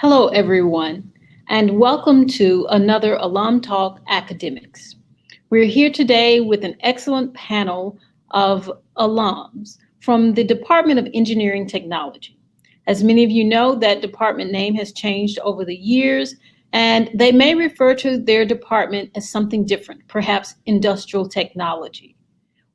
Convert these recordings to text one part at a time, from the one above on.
Hello, everyone, and welcome to another alumTalk Academics. We're here today with an excellent panel of alums from the Department of Engineering Technology. As many of you know, that department name has changed over the years, and they may refer to their department as something different, perhaps industrial technology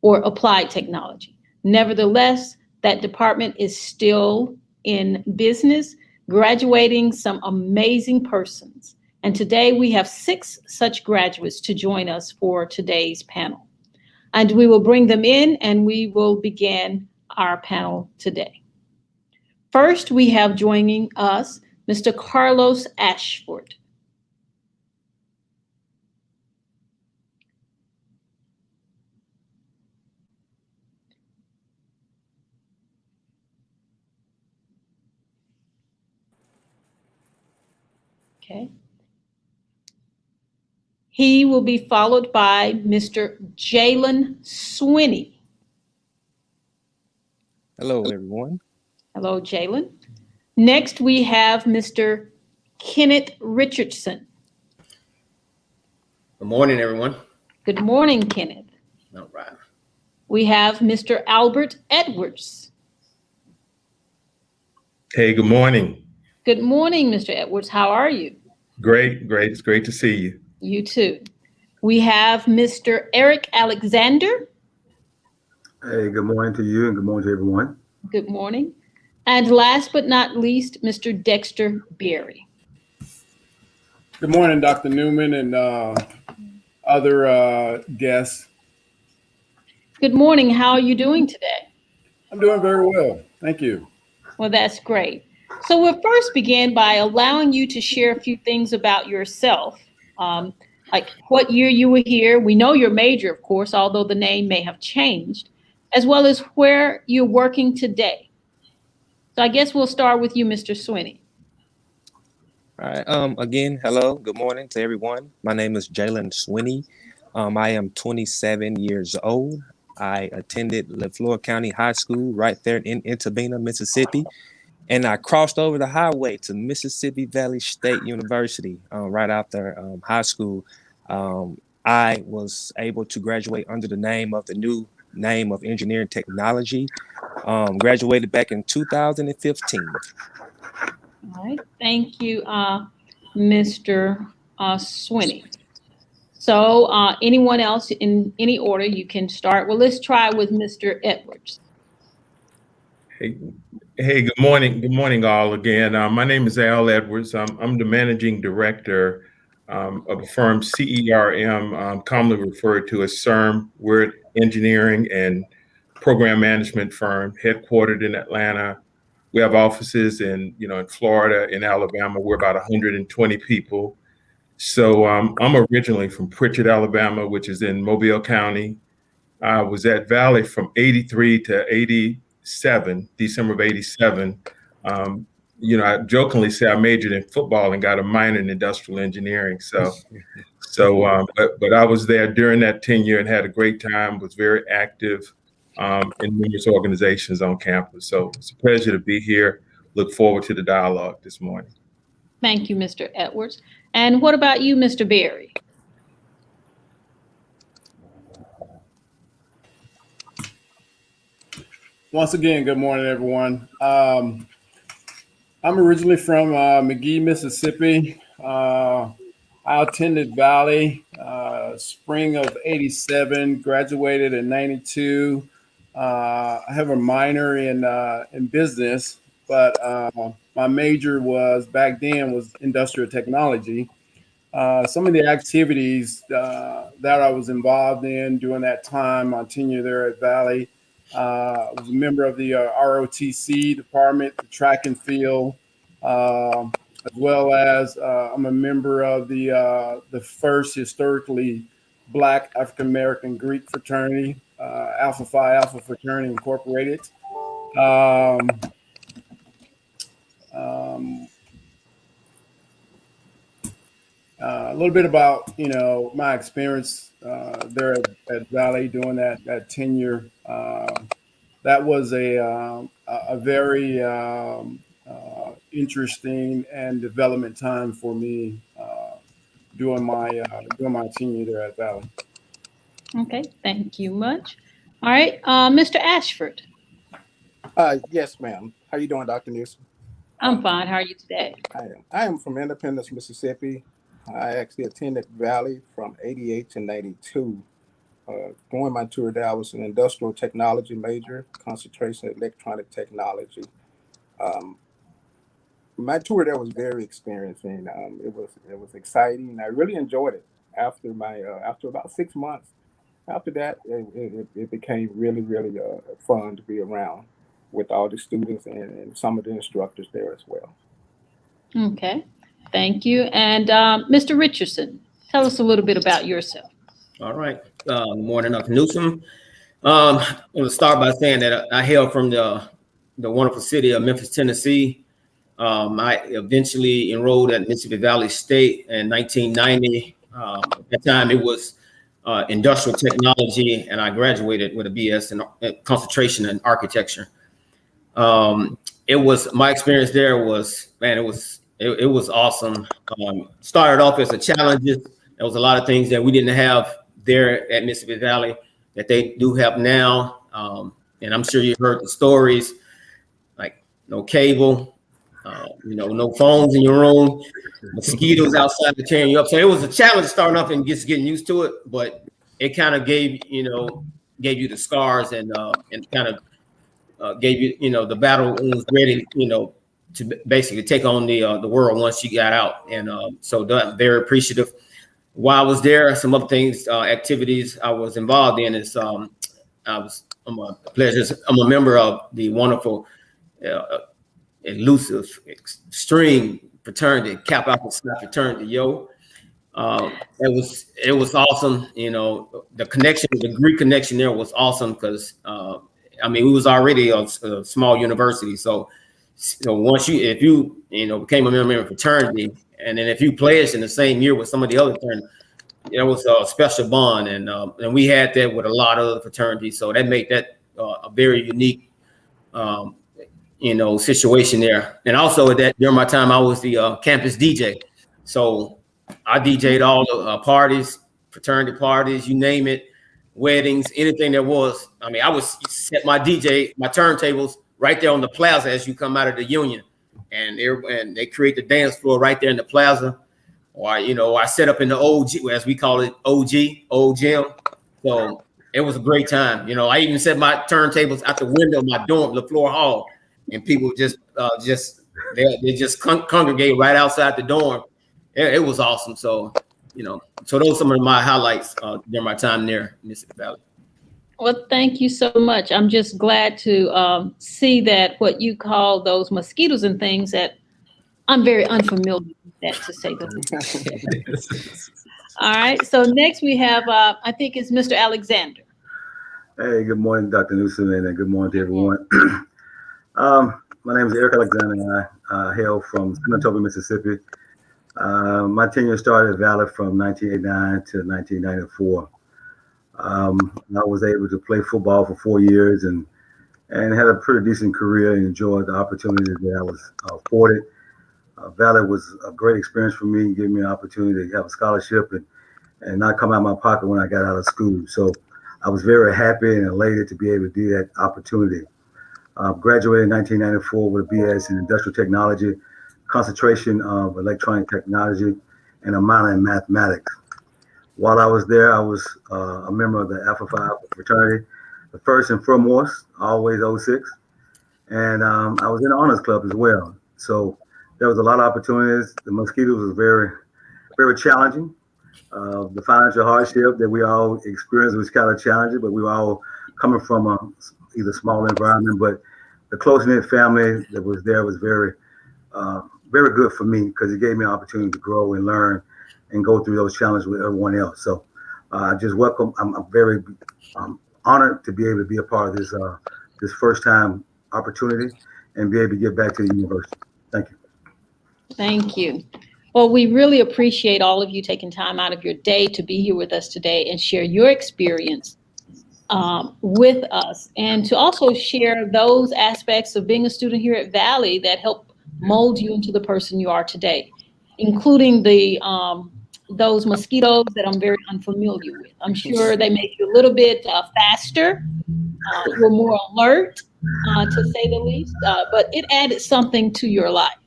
or applied technology. Nevertheless, that department is still in business, graduating some amazing persons. And today we have 6 such graduates to join us for today's panel. And we will bring them in and we will begin our panel today. First, we have joining us Mr. Carlos Ashford. Okay. He will be followed by Mr. Jalen Swinney. Hello, everyone. Hello, Jalen. Next, we have Mr. Kenneth Richardson. Good morning, everyone. Good morning, Kenneth. All right. We have Mr. Albert Edwards. Hey, good morning. Good morning, Mr. Edwards. How are you? Great. It's great to see you. You too. We have Mr. Eric Alexander. Hey, good morning to you and good morning to everyone. Good morning. And last but not least, Mr. Dexter Berry. Good morning, Dr. Newman and other guests. Good morning. How are you doing today? I'm doing very well. Thank you. Well, that's great. So we'll first begin by allowing you to share a few things about yourself, like what year you were here. We know your major, of course, although the name may have changed, as well as where you're working today. So I guess we'll start with you, Mr. Swinney. All right. Again, hello. Good morning to everyone. My name is Jalen Swinney. I am 27 years old. I attended LeFleur County High School right there in Intabena, Mississippi. And I crossed over the highway to Mississippi Valley State University right after high school. I was able to graduate under the new name of Engineering Technology. Graduated back in 2015. All right. Thank you, Mr. Swinney. So anyone else in any order you can start? Well, let's try with Mr. Edwards. Hey, good morning. Good morning, all again. My name is Al Edwards. I'm the managing director of a firm, CERM, commonly referred to as CERM. We're an engineering and program management firm headquartered in Atlanta. We have offices in Florida, in Alabama. We're about 120 people. So I'm originally from Pritchard, Alabama, which is in Mobile County. I was at Valley from 83 to 87, December of 87. I jokingly say I majored in football and got a minor in industrial engineering. But I was there during that tenure and had a great time, was very active in numerous organizations on campus. So it's a pleasure to be here. Look forward to the dialogue this morning. Thank you, Mr. Edwards. And what about you, Mr. Berry? Once again, good morning, everyone. I'm originally from McGee, Mississippi. I attended Valley spring of 87, graduated in 92. I have a minor in business, but my major back then was industrial technology. Some of the activities that I was involved in during that time, my tenure there at Valley, I was a member of the ROTC department, the track and field, as well as I'm a member of the first historically Black African American Greek fraternity, Alpha Phi Alpha Fraternity Incorporated. A little bit about my experience there at Valley during that tenure. That was a very interesting and development time for me during my tenure there at Valley. Okay, thank you much. All right, Mr. Ashford. Yes, ma'am. How you doing, Dr. Newsom? I'm fine. How are you today? I am from Independence, Mississippi. I actually attended Valley from 88 to 92. During my tour there, I was an industrial technology major, concentration in electronic technology. Um, my tour there was very experiencing. It was exciting. I really enjoyed it. After about 6 months, after that, it became really fun to be around with all the students and some of the instructors there as well. Okay, thank you. And Mr. Richardson, tell us a little bit about yourself. All right. Good morning, Dr. Newsom. I'm going to start by saying that I hail from the wonderful city of Memphis, Tennessee. I eventually enrolled at Mississippi Valley State in 1990. At that time, it was industrial technology, and I graduated with a BS in concentration in architecture. It was my experience there was, man, it was awesome. Started off as a challenge. There was a lot of things that we didn't have there at Mississippi Valley that they do have now. And I'm sure you heard the stories, like no cable, no phones in your room, mosquitoes outside to tearing you up. So it was a challenge starting off and just getting used to it, but it kind of gave you the scars and kind of gave you, the battle was ready, to basically take on the world once you got out. And so I'm very appreciative. While I was there, some other things, activities I was involved in is I'm a member of the wonderful, elusive, extreme fraternity, Kappa Alpha Psi fraternity, yo. It was awesome. The connection, the Greek connection there was awesome because we was already a small university. So once if you became a member of a fraternity, and then if you pledged in the same year with some of the other fraternities, it was a special bond, and we had that with a lot of other fraternities. So that made that a very unique, situation there. And also that during my time, I was the campus DJ. So I DJ'd all the parties, fraternity parties, you name it, weddings, anything there was. I would set my turntables right there on the plaza as you come out of the Union, and they create the dance floor right there in the plaza. Or I set up in the OG, as we call it, old gym. So it was a great time. I even set my turntables out the window of my dorm, the floor hall, and people they just congregate right outside the dorm. It was awesome. So so those are some of my highlights during my time there in Mississippi Valley. Well, thank you so much. I'm just glad to see that what you call those mosquitoes and things that I'm very unfamiliar with that, to say the least. All right. So next we have, I think it's Mr. Alexander. Hey, good morning, Dr. Newsom, and good morning to everyone. My name is Eric Alexander, and I hail from Saratoga, Mississippi. My tenure started at Valley from 1989 to 1994. I was able to play football for 4 years and had a pretty decent career and enjoyed the opportunities that I was afforded. Valley was a great experience for me, giving me an opportunity to have a scholarship and not come out of my pocket when I got out of school. So I was very happy and elated to be able to do that opportunity. Graduated in 1994 with a BS in industrial technology, concentration of electronic technology, and a minor in mathematics. While I was there, I was a member of the Alpha Phi fraternity, the first and foremost, always 06. And I was in the honors club as well. So there was a lot of opportunities. The mosquitoes was very, very challenging. The financial hardship that we all experienced was kind of challenging, but we were all coming from a either small environment, but the close-knit family that was there was very, very good for me because it gave me an opportunity to grow and learn and go through those challenges with everyone else. So I just welcome, I'm very honored to be able to be a part of this first-time opportunity and be able to give back to the university. Thank you. Thank you. Well, we really appreciate all of you taking time out of your day to be here with us today and share your experience with us, and to also share those aspects of being a student here at Valley that help mold you into the person you are today, including those mosquitoes that I'm very unfamiliar with. I'm sure they make you a little bit faster. You're more alert, to say the least, but it added something to your life.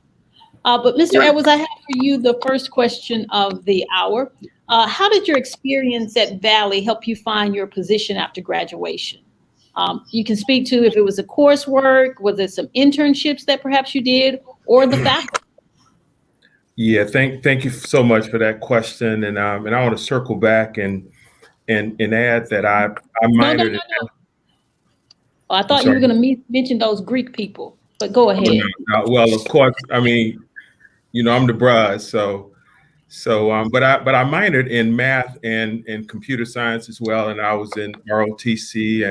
But Mr. Edwards, I have for you the first question of the hour. How did your experience at Valley help you find your position after graduation? You can speak to if it was a coursework, was it some internships that perhaps you did, or the faculty? Yeah, thank you so much for that question, and I want to circle back and add that I minored in. Well, I thought you were going to mention those Greek people, but go ahead. Well, of course, I mean, I'm the bruh, but I minored in math and computer science as well, and I was in ROTC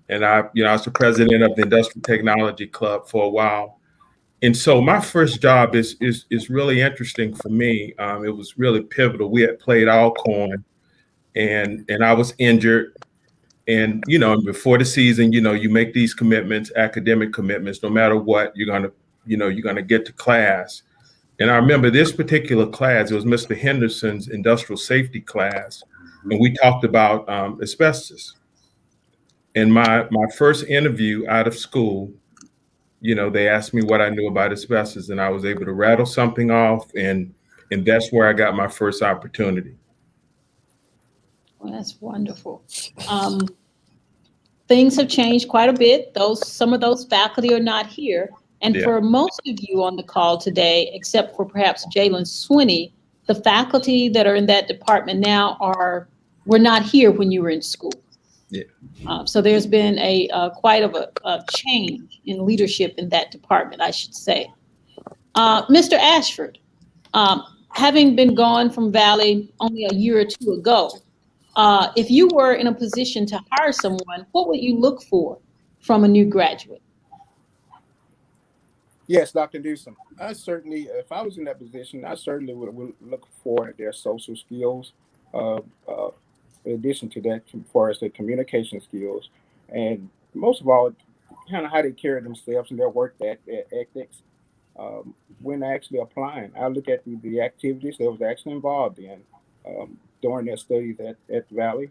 and I was the president of the Industrial Technology Club for a while. And so my first job is really interesting for me. It was really pivotal. We had played Alcorn, and I was injured. And before the season, you make these commitments, academic commitments. No matter what, you're gonna get to class. And I remember this particular class. It was Mr. Henderson's industrial safety class, and we talked about asbestos. And my first interview out of school, they asked me what I knew about asbestos, and I was able to rattle something off, and that's where I got my first opportunity. Well, that's wonderful. Things have changed quite a bit. Some of those faculty are not here. And for most of you on the call today, except for perhaps Jalen Swinney, the faculty that are in that department now were not here when you were in school. Yeah. So there's been quite of a change in leadership in that department, I should say. Mr. Ashford, having been gone from Valley only a year or two ago, if you were in a position to hire someone, what would you look for from a new graduate? Yes, Dr. Newsom. If I was in that position, I certainly would look for their social skills. In addition to that, as far as the communication skills, and most of all, kind of how they carry themselves and their work ethics. When actually applying, I look at the activities they was actually involved in during their studies at Valley,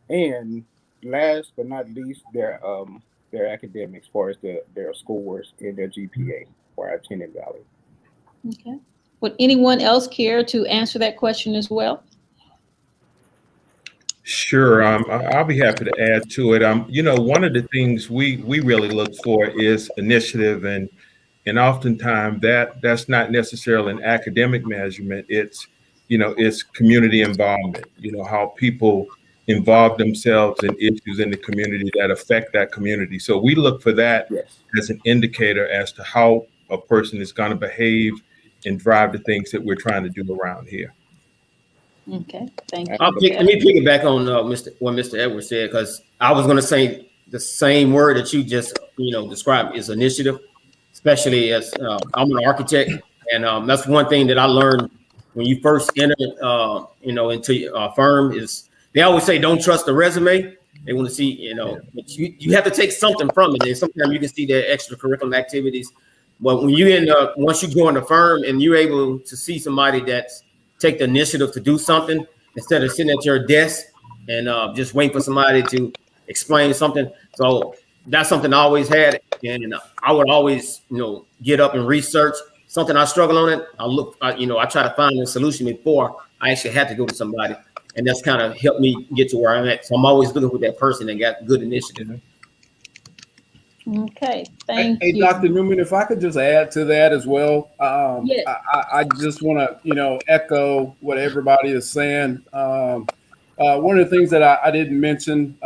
and last but not least, their academics, as far as their scores and their GPA where I attended Valley. Okay. Would anyone else care to answer that question as well? Sure, I'll be happy to add to it. One of the things we really look for is initiative, and oftentimes that's not necessarily an academic measurement. It's community involvement. How people involve themselves in issues in the community that affect that community. So we look for that as an indicator as to how a person is going to behave and drive the things that we're trying to do around here. Okay, thank you. Let me piggyback on what Mr. Edwards said, because I was going to say the same word that you just described is initiative, especially as I'm an architect, and that's one thing that I learned when you first enter into a firm is they always say don't trust the resume. They want to see but you have to take something from it, and sometimes you can see their extracurricular activities. But when you once you go in the firm and you're able to see somebody that's take the initiative to do something instead of sitting at your desk and just waiting for somebody to explain something. So that's something I always had. And I would always, get up and research something I struggle on it. I try to find a solution before I actually had to go to somebody. And that's kind of helped me get to where I'm at. So I'm always looking for that person that got good initiative. Okay, thank you. Hey, Dr. Newman, if I could just add to that as well. Yes. I just want to, echo what everybody is saying. One of the things that I didn't mention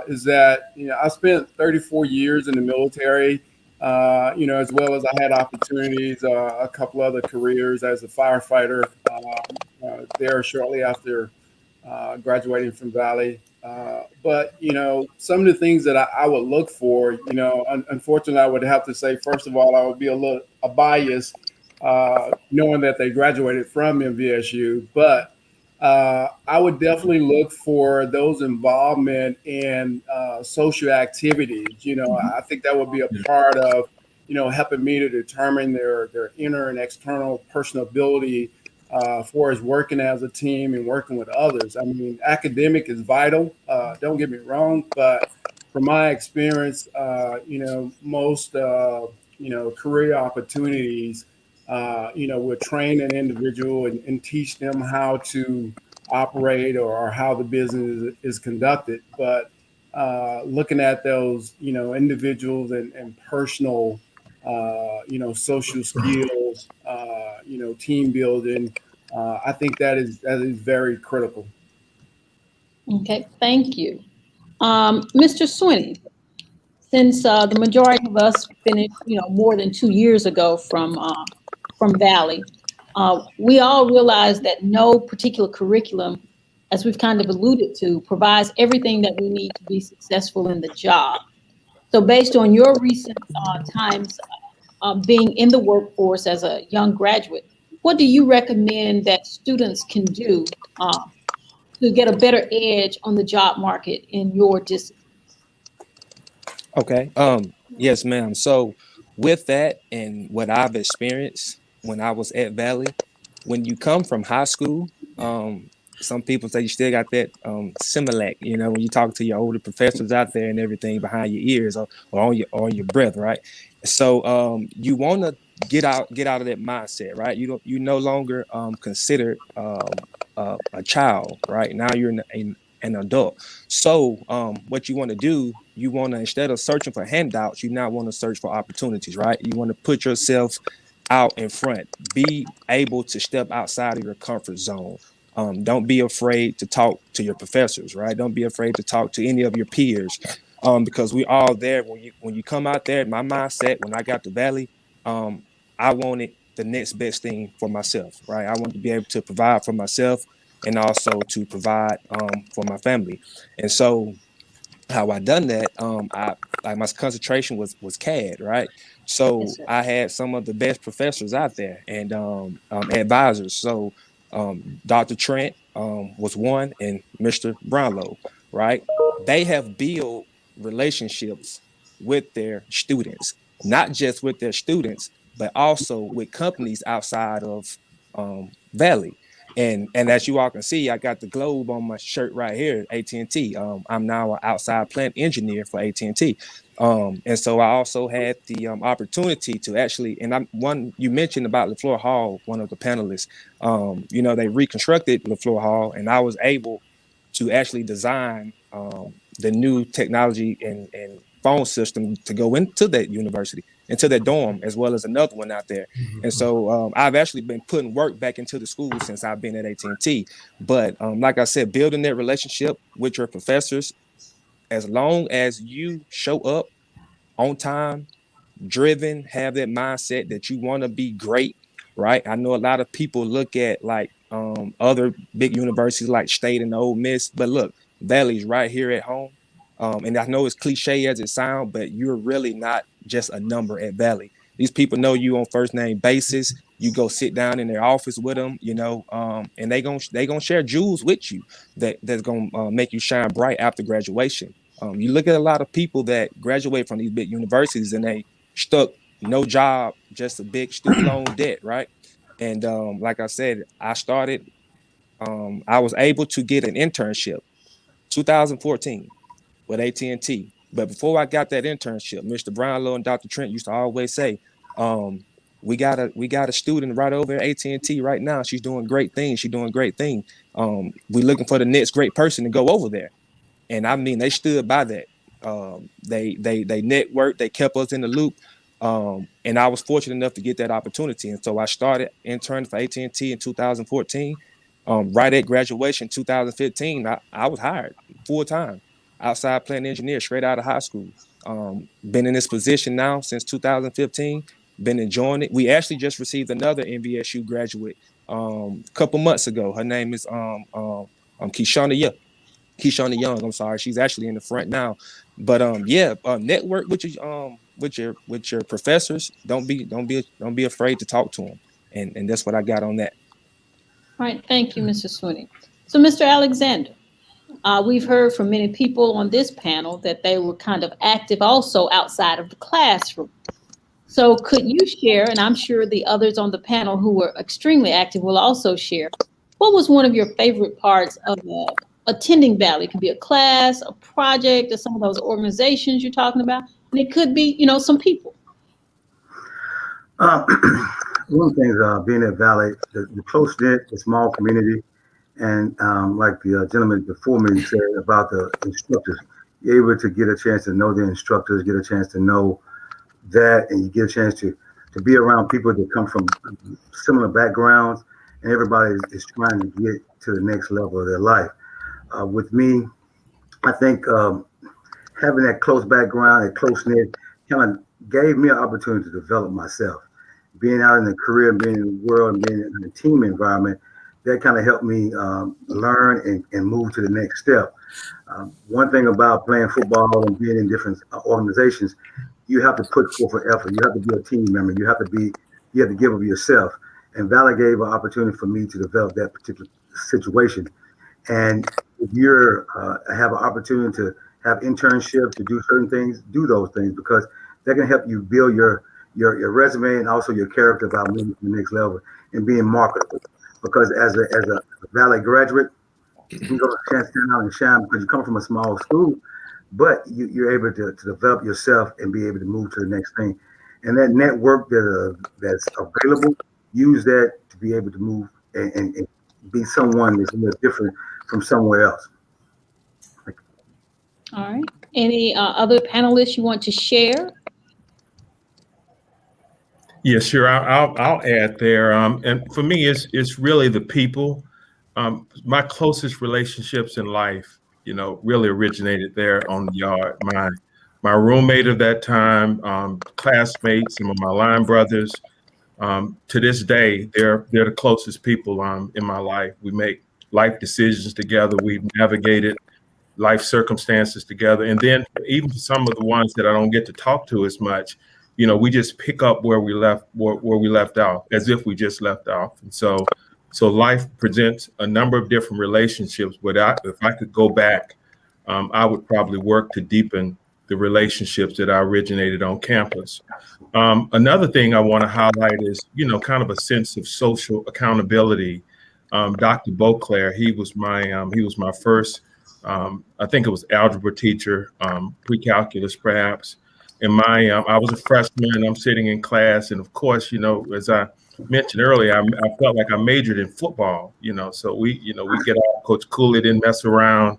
is that, I spent 34 years in the military, as well as I had opportunities, a couple other careers as a firefighter there shortly after graduating from Valley. But, some of the things that I would look for, unfortunately, I would have to say, first of all, I would be a bias knowing that they graduated from MVSU. But I would definitely look for those involvement in social activities. I think that would be a part of, helping me to determine their inner and external personability for as working as a team and working with others. I mean, academic is vital. Don't get me wrong, but from my experience, most career opportunities, will train an individual and teach them how to operate or how the business is conducted. But looking at those, individuals and personal, social skills, team building, I think that is very critical. Okay, thank you. Mr. Swinney, since the majority of us finished, more than 2 years ago from Valley, we all realize that no particular curriculum, as we've kind of alluded to, provides everything that we need to be successful in the job. So based on your recent times being in the workforce as a young graduate, what do you recommend that students can do to get a better edge on the job market in your discipline? Okay. Yes, ma'am. So with that and what I've experienced when I was at Valley, when you come from high school, some people say you still got that Similac, when you talk to your older professors out there and everything behind your ears or on your breath, right? So you want to get out of that mindset, right? You no longer considered a child, right? Now you're an adult. So what you want to do, you want to, instead of searching for handouts, you now want to search for opportunities, right? You want to put yourself out in front, be able to step outside of your comfort zone. Don't be afraid to talk to your professors, right? Don't be afraid to talk to any of your peers, because we all there. When you come out there, my mindset when I got to Valley, I wanted the next best thing for myself, right? I wanted to be able to provide for myself and also to provide for my family. And so how I done that, I like my concentration was CAD, right? So Yes, sir. I had some of the best professors out there and advisors. So Dr. Trent was one, and Mr. Brownlow, right? They have built relationships with their students, not just with their students, but also with companies outside of Valley. And as you all can see, I got the globe on my shirt right here, AT&T. I'm now an outside plant engineer for AT&T. And so I also had the opportunity to actually, and I'm one you mentioned about LaFleur Hall, one of the panelists. They reconstructed LaFleur Hall, and I was able to actually design the new technology and phone system to go into that university, into that dorm, as well as another one out there. And so I've actually been putting work back into the school since I've been at AT&T. But like I said, building that relationship with your professors, as long as you show up on time, driven, have that mindset that you want to be great, right? I know a lot of people look at like other big universities like State and Ole Miss, but look, Valley's right here at home. And I know it's cliche as it sounds, but you're really not just a number at Valley. These people know you on first name basis. You go sit down in their office with them, and they gonna share jewels with you that's gonna make you shine bright after graduation. You look at a lot of people that graduate from these big universities and they stuck, no job, just a big student loan debt, right? And like I said, I was able to get an internship 2014 with AT&T. But before I got that internship, Mr. Brownlow and Dr. Trent used to always say, we got a student right over at AT&T right now. She's doing great things. She's doing great things. We're looking for the next great person to go over there. And I mean, they stood by that. They networked, they kept us in the loop. And I was fortunate enough to get that opportunity. And so I started interning for AT&T in 2014. Right at graduation, 2015, I was hired full time, outside plant engineer, straight out of high school. Been in this position now since 2015. Been enjoying it. We actually just received another MVSU graduate a couple months ago. Her name is Keyshawn Young. I'm sorry, she's actually in the front now. But network with your professors. Don't be afraid to talk to them. And that's what I got on that. All right, thank you, Mr. Swinney. So, Mr. Alexander, we've heard from many people on this panel that they were kind of active also outside of the classroom. So could you share, and I'm sure the others on the panel who were extremely active will also share, what was one of your favorite parts of attending Valley? It could be a class, a project, or some of those organizations you're talking about. And it could be, some people. One of the things being at Valley, the close-knit, the small community, and like the gentleman before me said about the instructors, you're able to get a chance to know the instructors, get a chance to know that, and you get a chance to be around people that come from similar backgrounds, and everybody is trying to get to the next level of their life. With me, I think having that close background, that close knit, kind of gave me an opportunity to develop myself. Being out in the career, being in the world, and being in a team environment, that kind of helped me learn and move to the next step. One thing about playing football and being in different organizations, you have to put forth an effort. You have to be a team member. You have to give of yourself. And Valley gave an opportunity for me to develop that particular situation. And if you're have an opportunity to have internships, to do certain things, do those things, because that can help you build your resume and also your character about moving to the next level and being marketable. Because as a Valley graduate, you go stand out and shine because you come from a small school, but you're able to develop yourself and be able to move to the next thing. And that network that's available, use that to be able to move and be someone that's a little different from somewhere else. All right. Any other panelists you want to share? Yeah, sure. I'll add there. And for me, it's really the people. My closest relationships in life, really originated there on the yard. My roommate of that time, classmates, some of my line brothers. To this day, they're the closest people in my life. We make life decisions together. We've navigated life circumstances together, and then even for some of the ones that I don't get to talk to as much, we just pick up where we left off, as if we just left off. And so life presents a number of different relationships. But if I could go back, I would probably work to deepen the relationships that I originated on campus. Another thing I want to highlight is, kind of a sense of social accountability. Dr. Beauclair, he was my first, I think it was algebra teacher, pre-calculus perhaps. And I was a freshman and I'm sitting in class. And of course, as I mentioned earlier, I felt like I majored in football, so we get out, Coach Cooley didn't mess around,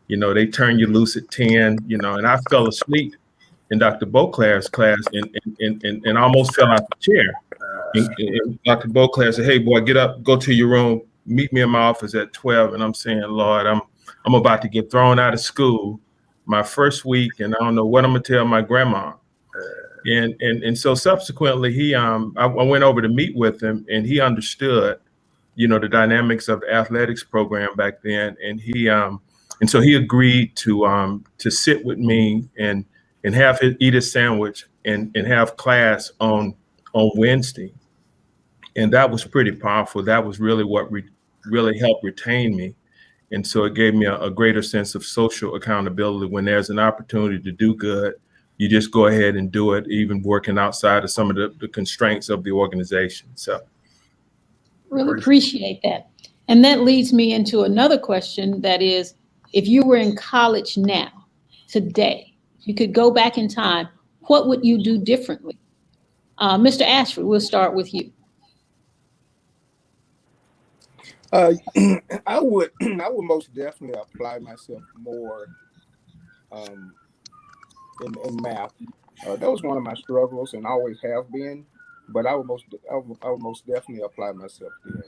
they turn you loose at 10, and I fell asleep in Dr. Beauclair's class and almost fell out the chair. And Dr. Beauclair said, "Hey boy, get up, go to your room, meet me in my office at 12. And I'm saying, Lord, I'm about to get thrown out of school my first week, and I don't know what I'm gonna tell my grandma. And so subsequently, I went over to meet with him, and he understood, the dynamics of the athletics program back then, and so he agreed to sit with me and have eat a sandwich and have class on Wednesday, and that was pretty powerful. That was really what really helped retain me. And so it gave me a greater sense of social accountability. When there's an opportunity to do good, you just go ahead and do it, even working outside of some of the constraints of the organization. So Really appreciate that. And that leads me into another question, that is, if you were in college now, today, you could go back in time, what would you do differently? Mr. Ashford, we'll start with you. I would most definitely apply myself more in math. That was one of my struggles and always have been, but I would most definitely apply myself then.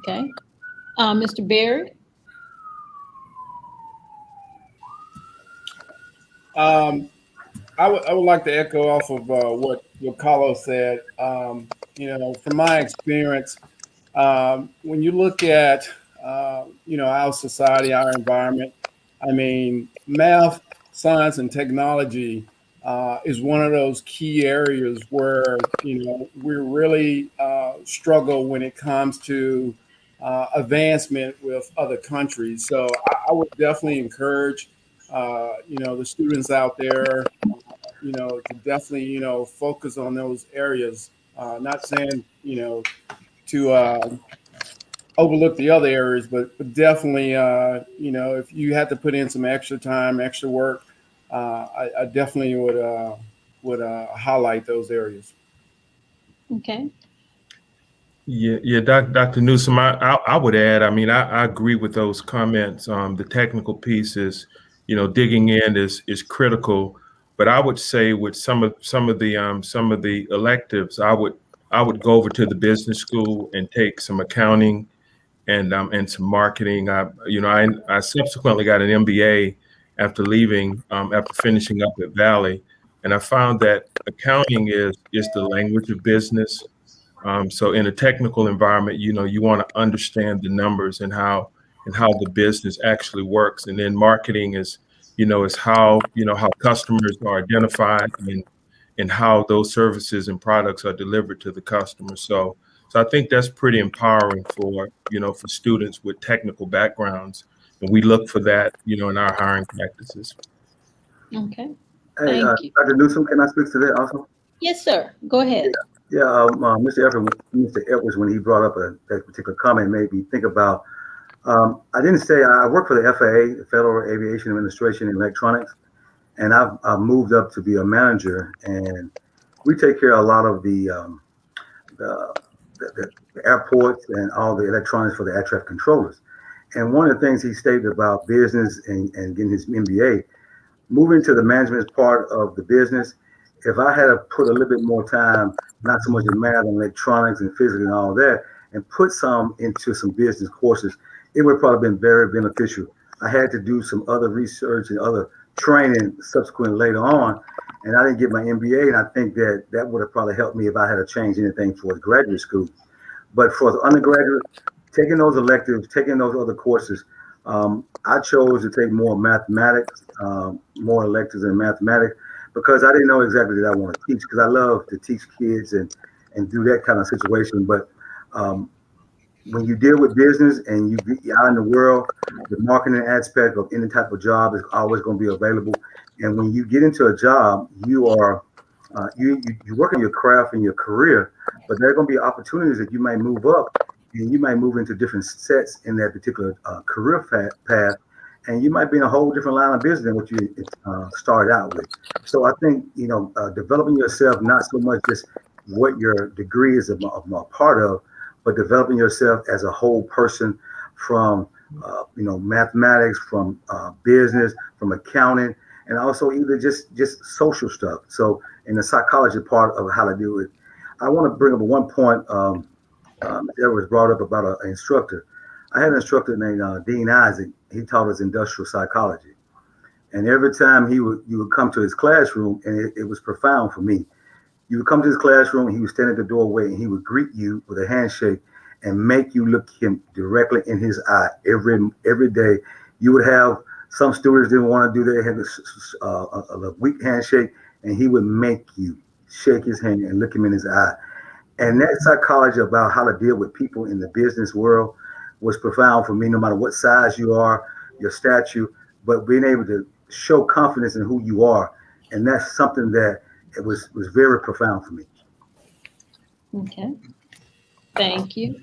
Okay. Mr. Barry? I would like to echo off of what Carlos said. From my experience, when you look at our society, our environment, I mean, math, science, and technology is one of those key areas where we really struggle when it comes to advancement with other countries. So I would definitely encourage the students out there, to definitely, focus on those areas. Not saying, to overlook the other areas, but definitely, if you had to put in some extra time, extra work, I definitely would highlight those areas. Okay. Yeah, Dr. Newsom, I would add, I agree with those comments. The technical pieces, digging in is critical. But I would say with some of the electives, I would go over to the business school and take some accounting and some marketing. I subsequently got an MBA after leaving, after finishing up at Valley, and I found that accounting is the language of business. So in a technical environment, you want to understand the numbers and how the business actually works. And then marketing is how customers are identified and how those services and products are delivered to the customer. So I think that's pretty empowering for students with technical backgrounds. And we look for that, in our hiring practices. Okay. Hey, Thank you. Dr. Newsom, can I speak to that also? Yes, sir. Go ahead. Yeah, Mr. Edwards, when he brought up that particular comment, made me think about. I didn't say I work for the FAA, the Federal Aviation Administration in electronics, and I've moved up to be a manager, and we take care of a lot of the airports and all the electronics for the air traffic controllers. And one of the things he stated about business and getting his MBA, moving to the management part of the business, if I had to put a little bit more time, not so much in math and electronics and physics and all that, and put some into some business courses, it would probably been very beneficial. I had to do some other research and other training subsequently later on, and I didn't get my MBA, and I think that would have probably helped me if I had to change anything for graduate school. But for the undergraduate, taking those electives, taking those other courses, I chose to take more mathematics, more electives in mathematics, because I didn't know exactly that I want to teach, because I love to teach kids and do that kind of situation. But when you deal with business and you get out in the world, the marketing aspect of any type of job is always going to be available. And when you get into a job, you are you work on your craft and your career, but there are going to be opportunities that you might move up, and you might move into different sets in that particular career path, and you might be in a whole different line of business than what you started out with. So I think developing yourself, not so much just what your degree is a part of, but developing yourself as a whole person from mathematics, from business, from accounting, and also either just social stuff. So in the psychology part of how to do it, I want to bring up one point that was brought up about an instructor. I had an instructor named Dean Isaac. He taught us industrial psychology, and every time you would come to his classroom, and it was profound for me. You would come to his classroom, and he would stand at the doorway, and he would greet you with a handshake and make you look him directly in his eye every day. You would have some students didn't want to do that, had a weak handshake, and he would make you shake his hand and look him in his eye. And that psychology about how to deal with people in the business world was profound for me, no matter what size you are, your stature, but being able to show confidence in who you are. And that's something that it was very profound for me. Okay. Thank you.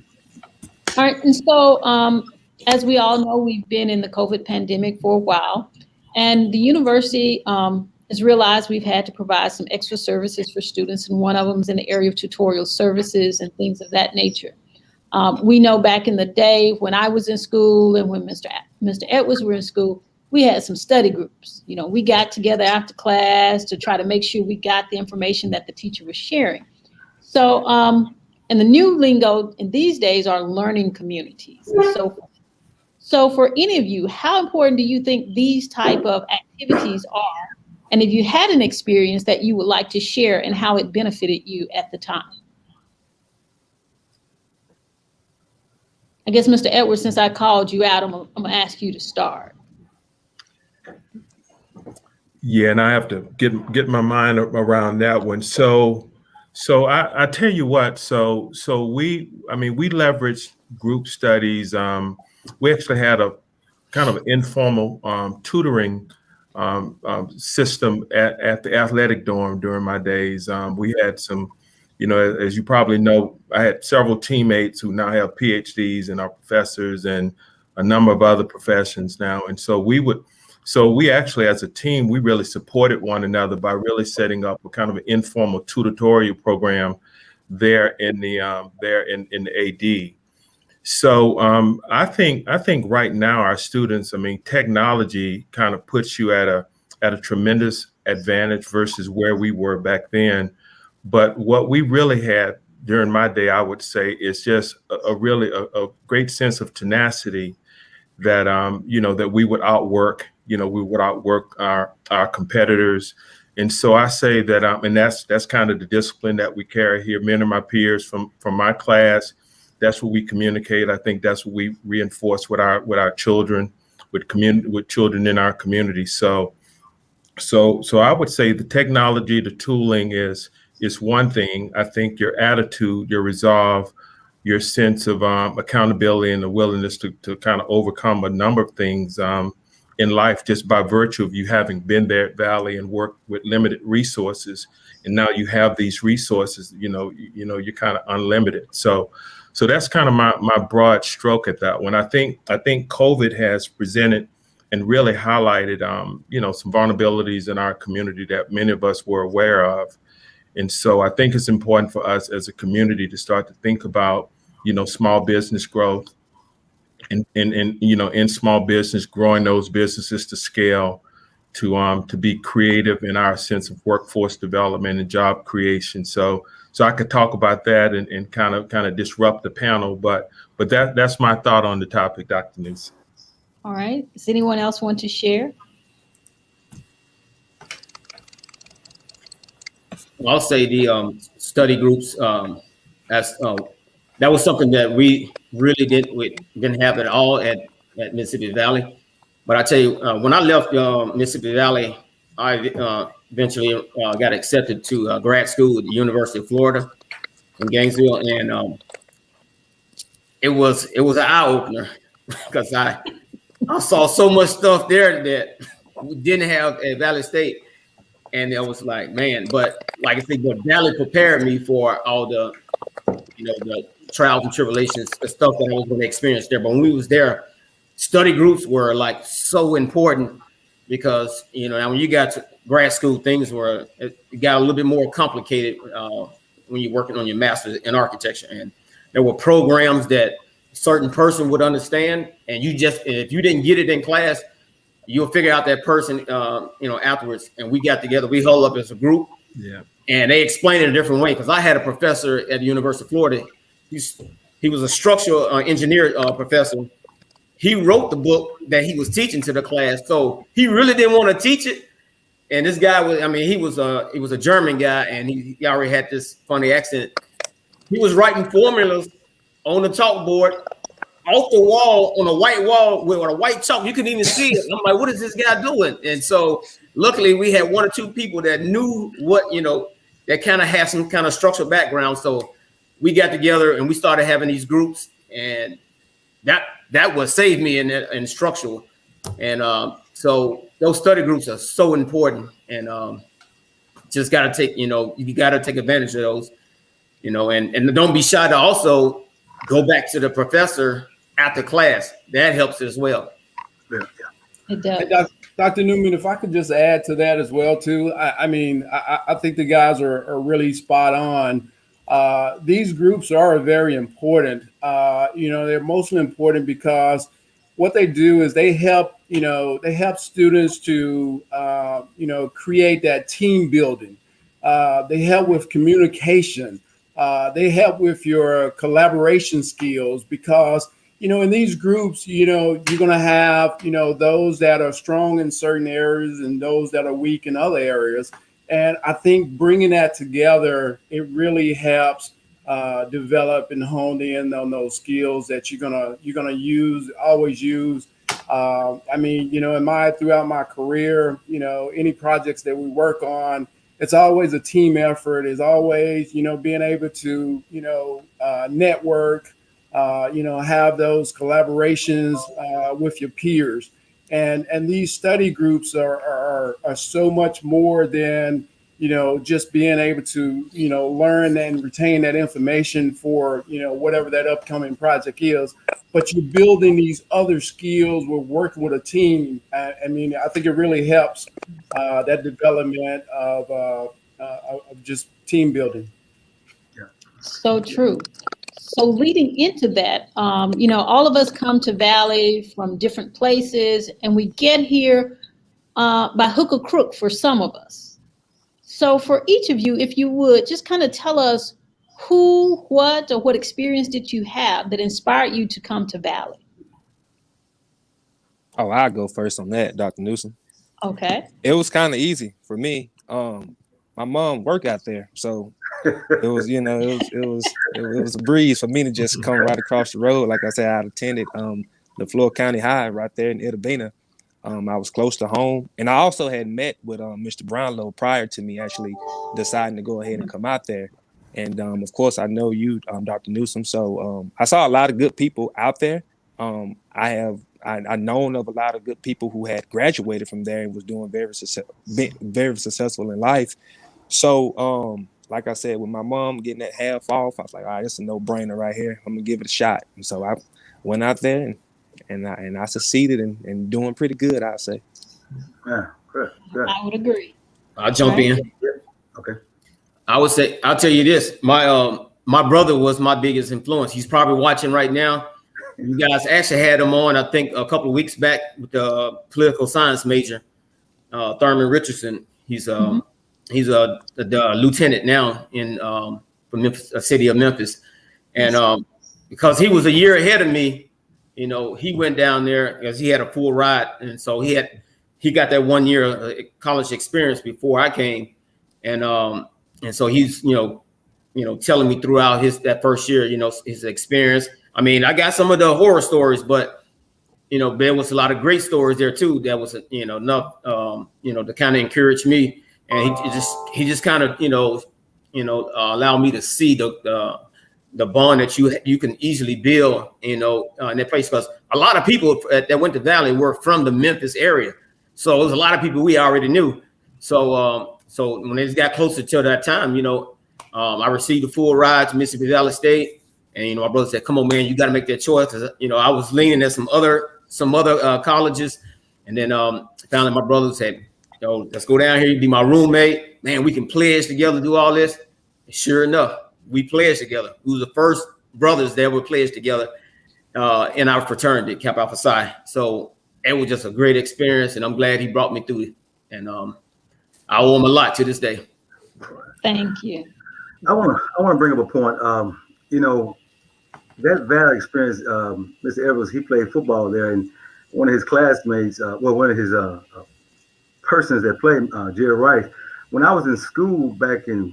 All right. And so, as we all know, we've been in the COVID pandemic for a while, and the university has realized we've had to provide some extra services for students, and one of them is in the area of tutorial services and things of that nature. We know back in the day when I was in school and when Mr. Edwards were in school, we had some study groups. We got together after class to try to make sure we got the information that the teacher was sharing. So, and the new lingo in these days are learning communities and so forth. So for any of you, how important do you think these type of activities are? And if you had an experience that you would like to share and how it benefited you at the time? I guess, Mr. Edwards, since I called you out, I'm gonna ask you to start. Yeah, and I have to get my mind around that one. So I tell you what. So we leveraged group studies. We actually had a kind of informal tutoring system at the athletic dorm during my days. We had some, as you probably know, I had several teammates who now have PhDs and are professors and a number of other professions now. And so we actually, as a team, we really supported one another by really setting up a kind of an informal tutorial program there in the AD. So I think right now our students, technology kind of puts you at a tremendous advantage versus where we were back then. But what we really had during my day, I would say, is just a great sense of tenacity that that we would outwork our competitors. And so I say that and that's kind of the discipline that we carry here. Many of my peers from my class, that's what we communicate. I think that's what we reinforce with our children, with children in our community. So I would say the technology, the tooling is one thing. I think your attitude, your resolve, your sense of accountability and the willingness to kind of overcome a number of things in life just by virtue of you having been there at Valley and worked with limited resources, and now you have these resources. You're kind of unlimited. So that's kind of my broad stroke at that one. I think COVID has presented and really highlighted some vulnerabilities in our community that many of us were aware of. And so I think it's important for us as a community to start to think about, small business growth and in small business, growing those businesses to scale, to be creative in our sense of workforce development and job creation. So I could talk about that and kind of disrupt the panel, but that's my thought on the topic, Dr. Newsom. All right. Does anyone else want to share? I'll say the study groups. That was something that we really didn't have at all at Mississippi Valley. But I tell you, when I left Mississippi Valley, I eventually got accepted to grad school at the University of Florida in Gainesville, and it was an eye opener because I saw so much stuff there that we didn't have at Valley State. And it was like, man, but like I said, the Valley prepared me for all the, the trials and tribulations, the stuff that I was going to experience there. But when we was there, study groups were like so important because, now when you got to grad school, it got a little bit more complicated when you're working on your master's in architecture. And there were programs that a certain person would understand. And if you didn't get it in class, you'll figure out that person, afterwards. And we got together, we huddled up as a group. Yeah. And they explained it a different way. Because I had a professor at the University of Florida. He was a structural engineer professor. He wrote the book that he was teaching to the class. So he really didn't want to teach it. And this guy he was a German guy, and he already had this funny accent. He was writing formulas on the chalkboard off the wall, on a white wall with a white chalk. You couldn't even see it. I'm like, what is this guy doing? And so luckily we had one or two people that knew what, that kind of had some kind of structural background. So we got together and we started having these groups, and that was saved me in structural. And so those study groups are so important, and just got to take, you got to take advantage of those, and don't be shy to also go back to the professor after class. That helps as well. Yeah. It does. Hey, Dr. Newman, if I could just add to that as well, too. I think the guys are really spot on. These groups are very important. They're mostly important because what they do is they help students to, create that team building. They help with communication. They help with your collaboration skills because, in these groups, you're going to have, those that are strong in certain areas and those that are weak in other areas. And I think bringing that together, it really helps develop and hone in on those skills that you're gonna always use. Throughout my career, any projects that we work on, it's always a team effort. It's always, being able to, network, have those collaborations with your peers. And these study groups are so much more than, just being able to, learn and retain that information for, whatever that upcoming project is. But you're building these other skills. We're working with a team. I think it really helps that development of just team building. So true. So leading into that, all of us come to Valley from different places, and we get here by hook or crook for some of us. So for each of you, if you would, just kind of tell us who, what, or what experience did you have that inspired you to come to Valley? Oh, I'll go first on that, Dr. Newsom. Okay. It was kind of easy for me. My mom worked out there, so it was, it was a breeze for me to just come right across the road. Like I said, I attended the Florida County High right there in Itabena. I was close to home, and I also had met with Mr. Brownlow prior to me actually deciding to go ahead and come out there. And of course, I know you, Dr. Newsom. So I saw a lot of good people out there. I known of a lot of good people who had graduated from there and was doing very successful in life. So, like I said, with my mom getting that half off, I was like, all right, it's a no-brainer right here. I'm gonna give it a shot. And so I went out there and I succeeded in doing pretty good, I'd say. Yeah, good. I would agree. I'll jump in. Okay. I'll tell you this. My brother was my biggest influence. He's probably watching right now. You guys actually had him on, I think, a couple of weeks back with the political science major, Thurman Richardson. He's the lieutenant now in the Memphis, city of Memphis, and because he was a year ahead of me, he went down there because he had a full ride, and so he got that 1 year college experience before I came, and so he's telling me throughout that first year, his experience. I mean, I got some of the horror stories, but there was a lot of great stories there too. That was enough to kind of encourage me, and he just kind of allow me to see the bond that you can easily build in that place, because a lot of people that went to Valley were from the Memphis area, so it was a lot of people we already knew. So when it got closer to that time, I received a full ride to Mississippi Valley State. And my brother said, "Come on, man, you got to make that choice." Because I was leaning at some other colleges, and then finally my brother said, "Let's go down here. You be my roommate, man. We can pledge together, do all this." And sure enough, we pledged together. We were the first brothers that were pledged together in our fraternity, Kappa Alpha Psi. So it was just a great experience, and I'm glad he brought me through it. And I owe him a lot to this day. Thank you. I want to bring up a point. That Valley experience, Mr. Evers, he played football there, and one of his classmates, one of his persons that played, Jerry Rice. When I was in school back in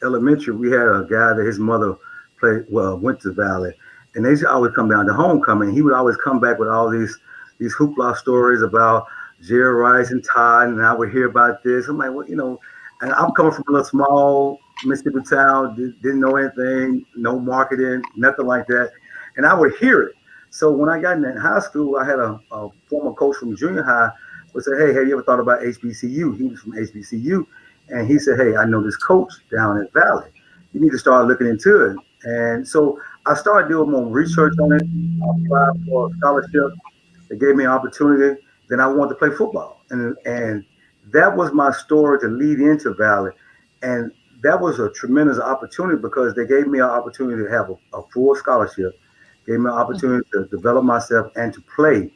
elementary, we had a guy that his mother went to Valley, and they always come down to homecoming. He would always come back with all these hoopla stories about Jerry Rice and Todd, and I would hear about this. I'm like, and I'm coming from a little small Mississippi town, didn't know anything, no marketing, nothing like that. And I would hear it. So when I got in high school, I had a former coach from junior high who said, "Hey, have you ever thought about HBCU?" He was from HBCU. And he said, "Hey, I know this coach down at Valley. You need to start looking into it." And so I started doing more research on it. I applied for a scholarship. They gave me an opportunity. Then I wanted to play football. And that was my story to lead into Valley. And that was a tremendous opportunity because they gave me an opportunity to have a full scholarship, gave me an opportunity to develop myself and to play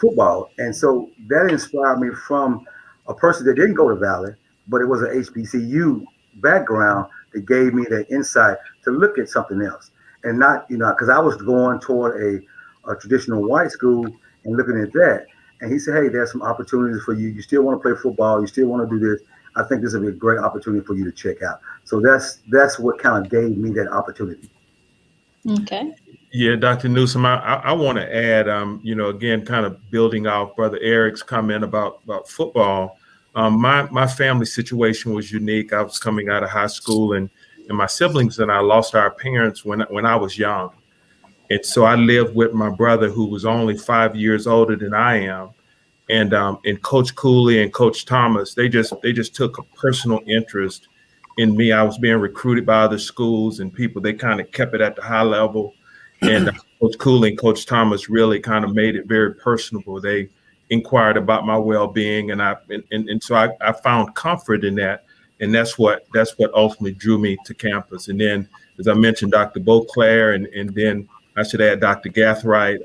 football. And so that inspired me from a person that didn't go to Valley, but it was an HBCU background that gave me the insight to look at something else. And not, because I was going toward a traditional white school and looking at that. And he said, "Hey, there's some opportunities for you. You still want to play football. You still want to do this. I think this will be a great opportunity for you to check out." So that's what kind of gave me that opportunity. Okay. Yeah, Dr. Newsom, I want to add, again, kind of building off Brother Eric's comment about football. My family situation was unique. I was coming out of high school, and my siblings and I lost our parents when I was young. And so I lived with my brother, who was only 5 years older than I am. and Coach Cooley and Coach Thomas, they just took a personal interest in me. I was being recruited by other schools and people. They kind of kept it at the high level, and Coach Cooley and Coach Thomas really kind of made it very personable. They inquired about my well-being, and so I found comfort in that, and that's what ultimately drew me to campus. And then, as I mentioned, Dr. Beauclair, and then I should add Dr. Gathright.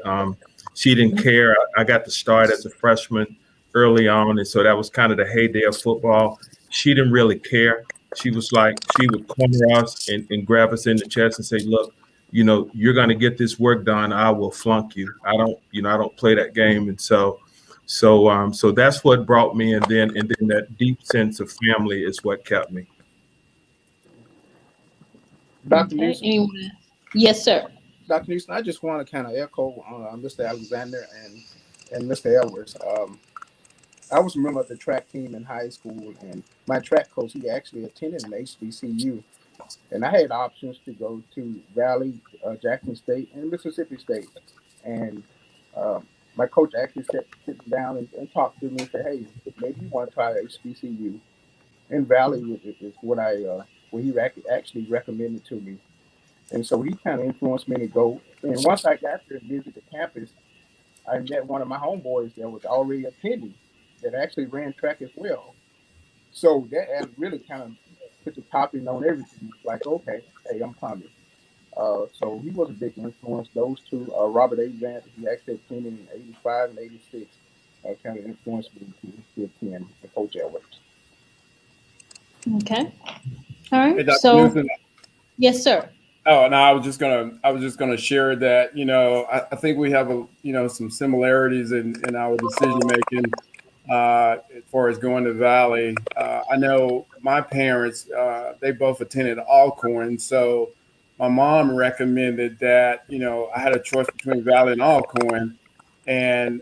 She didn't care. I got to start as a freshman early on, and so that was kind of the heyday of football. She didn't really care. She was like, she would corner us and grab us in the chest and say, "Look, you're going to get this work done. I will flunk you. I don't play that game." And so that's what brought me, and then that deep sense of family is what kept me. Dr. Okay. Newsom. Anyone? Yes, sir. Dr. Newsom, I just want to kind of echo Mr. Alexander and Mr. Edwards. I was a member of the track team in high school, and my track coach, he actually attended an HBCU, and I had options to go to Valley, Jackson State, and Mississippi State. And my coach actually sat me down and talked to me and said, "Hey, maybe you want to try HBCU." And Valley is what he actually recommended to me. And so he kind of influenced me to go. And once I got there and visited the campus, I met one of my homeboys that was already attending that actually ran track as well. So that really kind of put the topping on everything. Like, okay, hey, I'm coming. So he was a big influence. Those two, Robert A. Vance, he actually attended in 85 and 86, kind of influenced me to attend the Coach Edwards. Okay. All right. Hey, Dr. So, Newsom. yes, sir. Oh, no, I was just gonna share that, I think we have some similarities in our decision making as far as going to Valley. I know my parents, they both attended Alcorn, so my mom recommended that, I had a choice between Valley and Alcorn. And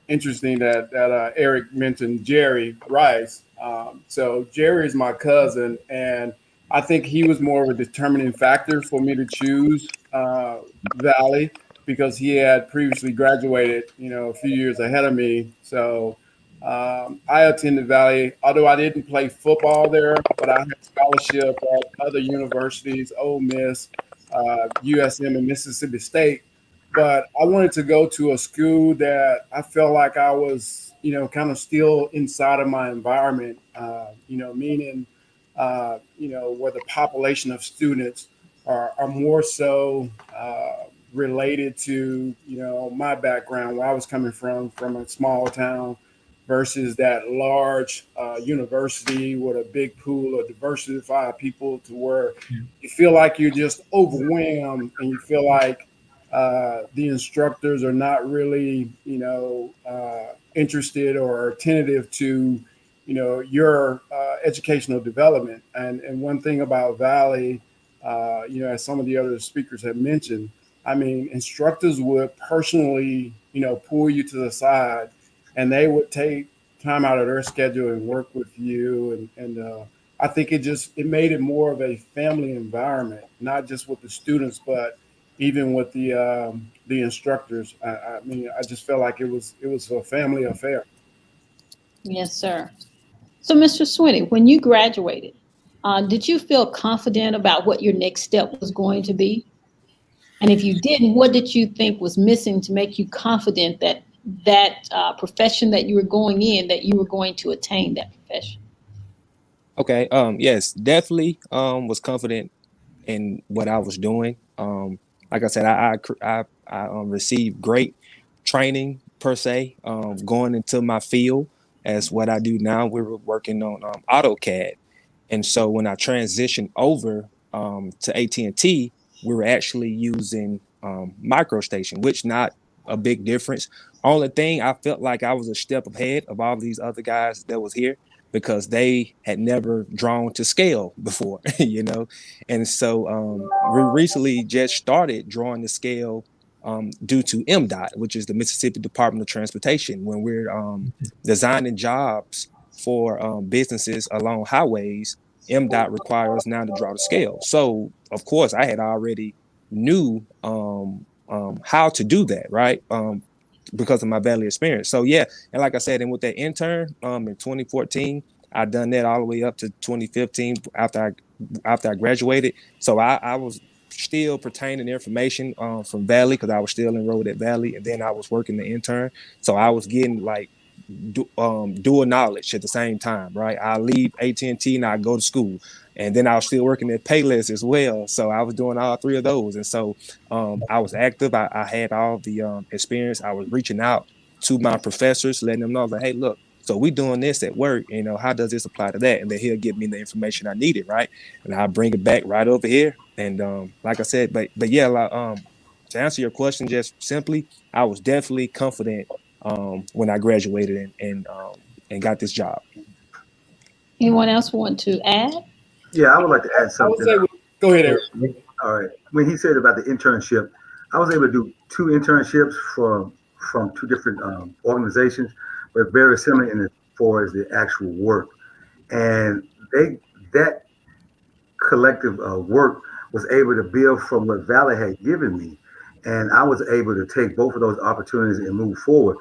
interesting that Eric mentioned Jerry Rice. So Jerry is my cousin, and I think he was more of a determining factor for me to choose Valley because he had previously graduated, a few years ahead of me. So I attended Valley, although I didn't play football there, but I had scholarship at other universities, Ole Miss, USM, and Mississippi State. But I wanted to go to a school that I felt like I was, kind of still inside of my environment, meaning, where the population of students are more so related to, my background, where I was coming from a small town versus that large university with a big pool of diversified people to where you feel like you're just overwhelmed and you feel like the instructors are not really, interested or attentive to, your educational development. And one thing about Valley, as some of the other speakers have mentioned, I mean, instructors would personally, pull you to the side, and they would take time out of their schedule and work with you. And I think it made it more of a family environment, not just with the students, but even with the instructors. I mean, I just felt like it was a family affair. Yes, sir. So, Mr. Swinney, when you graduated, did you feel confident about what your next step was going to be? And if you didn't, what did you think was missing to make you confident that profession that you were going in, that you were going to attain that profession? Okay. Yes, definitely. Was confident in what I was doing. Like I said, I received great training per se. Going into my field as what I do now, we were working on AutoCAD, and so when I transitioned over to AT&T, we were actually using MicroStation, which not a big difference. Only thing, I felt like I was a step ahead of all these other guys that was here because they had never drawn to scale before, And so we recently just started drawing to scale due to MDOT, which is the Mississippi Department of Transportation. When we're designing jobs for businesses along highways, MDOT requires now to draw to scale. So, of course, I had already knew how to do that, right? because of my Valley experience. So yeah, and like I said, and with that intern in 2014, I done that all the way up to 2015 after I graduated. So I was still pertaining information from Valley because I was still enrolled at Valley, and then I was working the intern. So I was getting like dual knowledge at the same time, right? I leave AT&T and I go to school, and then I was still working at Payless as well. So I was doing all three of those, and so I was active. I had all the experience. I was reaching out to my professors, letting them know like, hey, look, so we doing this at work, you know, how does this apply to that? And then he'll give me the information I needed, right? And I'll bring it back right over here. And like I said, but yeah, like, to answer your question, just simply, I was definitely confident when I graduated and got this job. Anyone else want to add? Yeah, I would like to add I would something. say, go ahead, Eric. All right. When he said about the internship, I was able to do 2 internships from 2 different organizations, but very similar in as far as the actual work. And that collective work was able to build from what Valley had given me. And I was able to take both of those opportunities and move forward.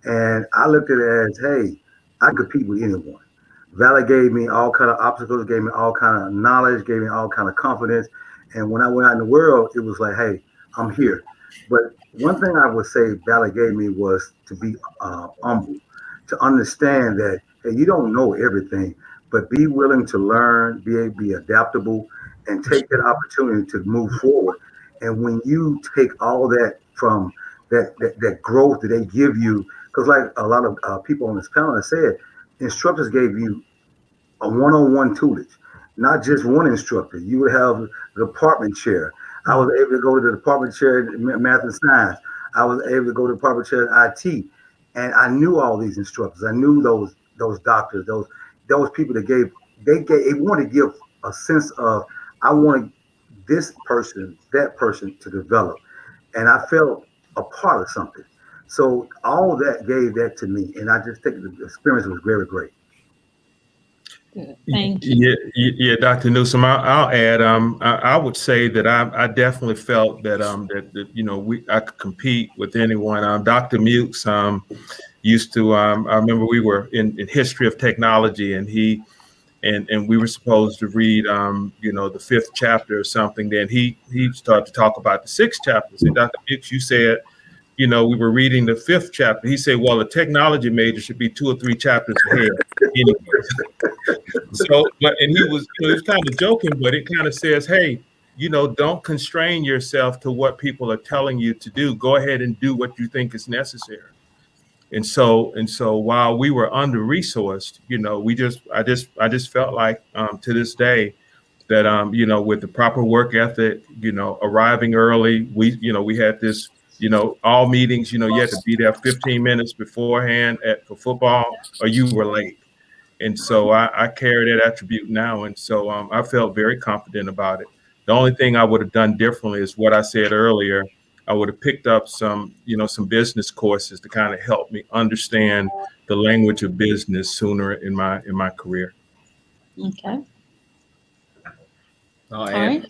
And I looked at it as, hey, I compete with anyone. Valley gave me all kind of obstacles, gave me all kind of knowledge, gave me all kind of confidence. And when I went out in the world, it was like, hey, I'm here. But one thing I would say Valley gave me was to be humble, to understand that, hey, you don't know everything, but be willing to learn, be adaptable, and take that opportunity to move forward. And when you take all that from that growth that they give you, because like a lot of people on this panel have said, instructors gave you a one-on-one tutelage, not just one instructor. You would have the department chair. I was able to go to the department chair in math and science. I was able to go to the department chair in IT, and I knew all these instructors. I knew those doctors, those people that they wanted to give a sense of, I wanted this person, that person to develop, and I felt a part of something. So all that gave that to me, and I just think the experience was very great. Good. Thank you. Yeah, Dr. Newsom, I'll add. I would say that I definitely felt that that you know I could compete with anyone. Dr. Mukes used to. I remember we were in history of technology, and and we were supposed to read you know, the 5th chapter or something. Then he started to talk about the 6th chapter. So Dr. Mukes, you said, you know, we were reading the 5th chapter. He said, well, a technology major should be 2 or 3 chapters ahead anyway. So, and he was kind of joking, but it kind of says, hey, you know, don't constrain yourself to what people are telling you to do. Go ahead and do what you think is necessary. And so while we were under resourced, you know, I just felt like to this day that you know, with the proper work ethic, you know, arriving early, we had this, you know, all meetings, you know, you had to be there 15 minutes beforehand for football or you were late. And so I carry that attribute now. And so I felt very confident about it. The only thing I would have done differently is what I said earlier. I would have picked up some business courses to kind of help me understand the language of business sooner in my career. Okay. All right.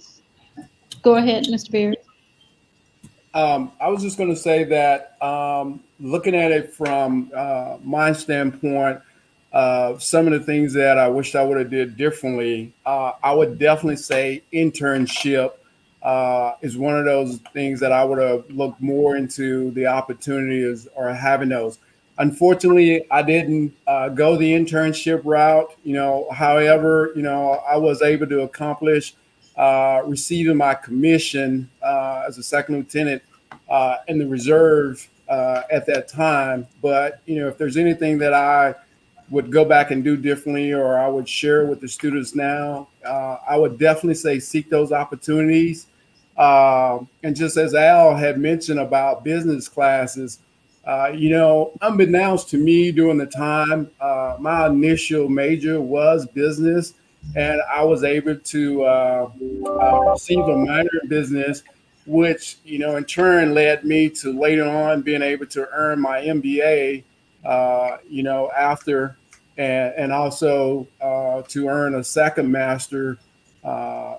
Go ahead, Mr. Beard. I was just going to say that looking at it from my standpoint, some of the things that I wished I would have did differently, I would definitely say internship is one of those things that I would have looked more into the opportunities or having those. Unfortunately, I didn't go the internship route. You know, however, you know, I was able to accomplish receiving my commission as a second lieutenant in the reserve at that time. But, you know, if there's anything that I would go back and do differently, or I would share with the students now, I would definitely say seek those opportunities. And just as Al had mentioned about business classes, you know, unbeknownst to me during the time, my initial major was business, and I was able to receive a minor in business, which, you know, in turn led me to later on being able to earn my MBA, you know, after, and also to earn a second master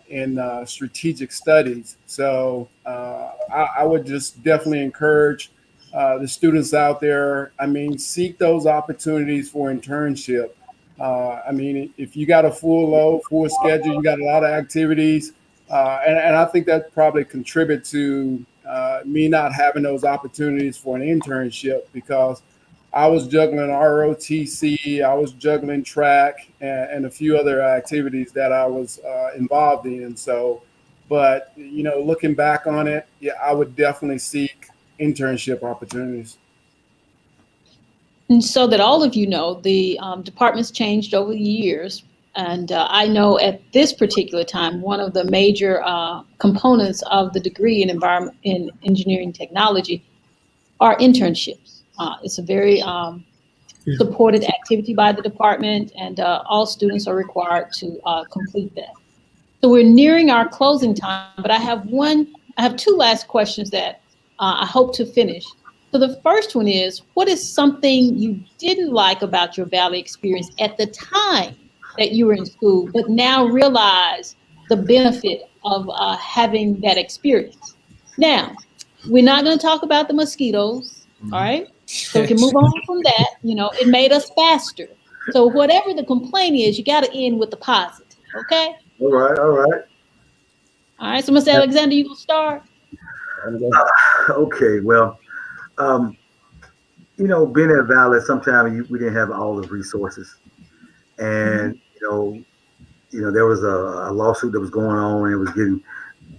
in strategic studies. So I would just definitely encourage the students out there, I mean, seek those opportunities for internship. I mean, if you got a full load, full schedule, you got a lot of activities, and I think that probably contribute to me not having those opportunities for an internship because I was juggling ROTC, I was juggling track, and a few other activities that I was involved in. So, but you know, looking back on it, yeah, I would definitely seek internship opportunities. And so that all of you know, the department's changed over the years. And I know at this particular time, one of the major components of the degree in environment in engineering technology are internships. It's a very supported activity by the department, and all students are required to complete that. So we're nearing our closing time, but I have two last questions that I hope to finish. So the first one is, what is something you didn't like about your Valley experience at the time that you were in school, but now realize the benefit of having that experience? Now, we're not going to talk about the mosquitoes, all right? So we can move on from that. You know, it made us faster. So whatever the complaint is, you got to end with the positive, okay? All right, all right. All right, so Mr. Alexander, you gonna start? Okay, well, um, you know, being at Valley, sometimes we didn't have all the resources, and there was a lawsuit that was going on, and it was getting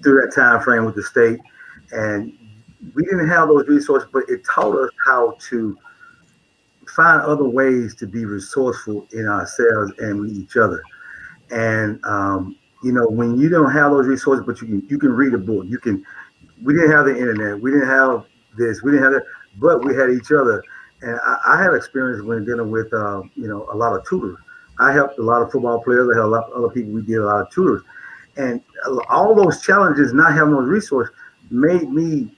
through that time frame with the state, and we didn't have those resources, but it taught us how to find other ways to be resourceful in ourselves and with each other. And when you don't have those resources, but you can read a book, we didn't have the internet, we didn't have this, we didn't have that, but we had each other. And I had experience when dealing with a lot of tutors. I helped a lot of football players. I helped a lot of other people. We did a lot of tutors, and all those challenges, not having those resources, made me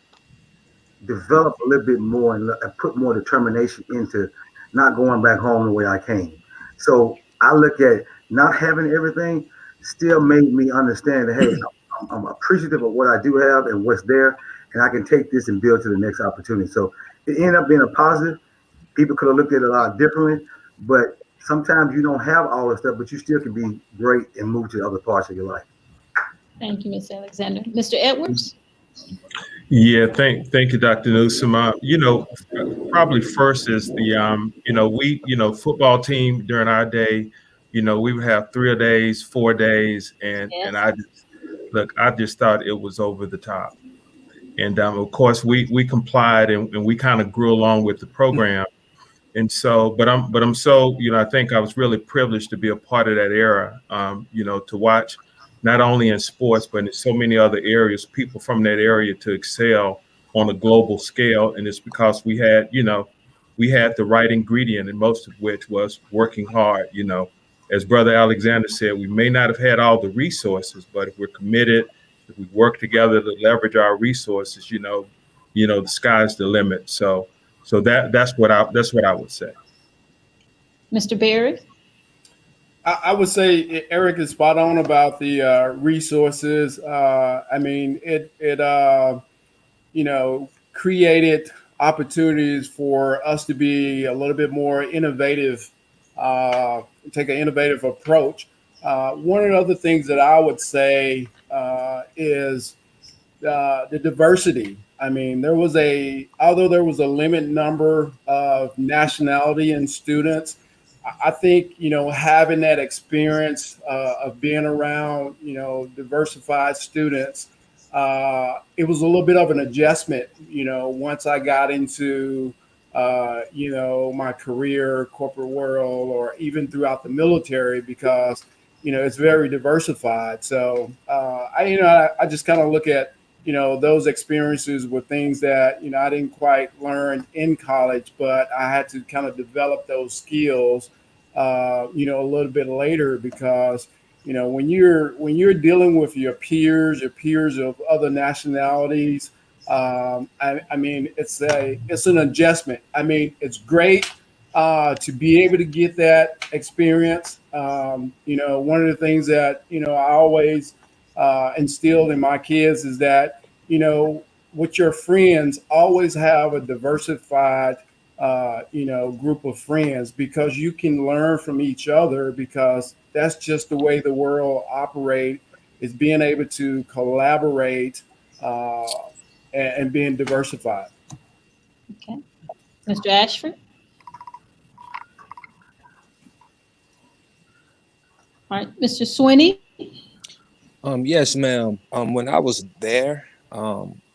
develop a little bit more and put more determination into not going back home the way I came. So I look at not having everything still made me understand that, hey, I'm appreciative of what I do have and what's there, and I can take this and build to the next opportunity. So it ended up being a positive. People could have looked at it a lot differently, but sometimes you don't have all this stuff, but you still can be great and move to other parts of your life. Thank you, Mr. Alexander. Mr. Edwards? Yeah, thank you, Dr. Newsom. Probably first is the football team during our day, we would have 3 days, 4 days, and Yes. and I just thought it was over the top. And of course we complied and we kind of grew along with the program. And so, but I'm so, I think I was really privileged to be a part of that era, to watch not only in sports, but in so many other areas, people from that area to excel on a global scale. And it's because we had the right ingredient, and most of which was working hard. As Brother Alexander said, we may not have had all the resources, but if we're committed, if we work together to leverage our resources, the sky's the limit. So that's what I would say. Mr. Barry? I would say Eric is spot on about the resources. I mean, it created opportunities for us to be a little bit more innovative, take an innovative approach. One of the other things that I would say is the diversity. I mean, although there was a limited number of nationality in students, I think, having that experience of being around, diversified students, it was a little bit of an adjustment, once I got into, my career, corporate world, or even throughout the military, because, it's very diversified. So, I just kind of look at, those experiences were things that, I didn't quite learn in college, but I had to kind of develop those skills, a little bit later, because, when you're dealing with your peers of other nationalities, I mean, it's an adjustment. I mean, it's great to be able to get that experience. One of the things that, I always instilled in my kids is that, with your friends, always have a diversified, group of friends, because you can learn from each other, because that's just the way the world operates, is being able to collaborate and being diversified. Okay. Mr. Ashford? All right, Mr. Swinney? Yes, ma'am. When I was there,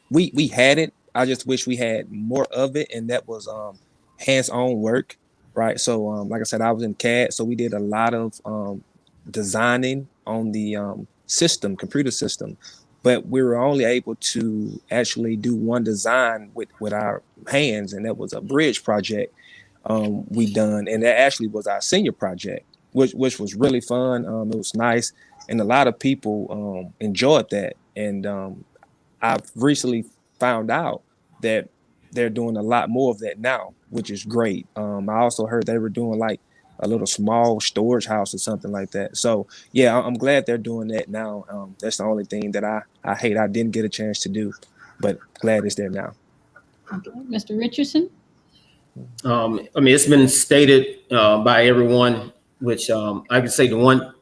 we had it. I just wish we had more of it, and that was hands-on work, right? So, like I said, I was in CAD, so we did a lot of designing on the computer system, but we were only able to actually do one design with our hands, and that was a bridge project we done, and that actually was our senior project, which was really fun. It was nice, and a lot of people enjoyed that. And I've recently found out that they're doing a lot more of that now, which is great. I also heard they were doing like a little small storage house or something like that. So yeah, I'm glad they're doing that now. That's the only thing that I hate I didn't get a chance to do, but glad it's there now. Okay. Mr. Richardson? It's been stated by everyone, which I could say the one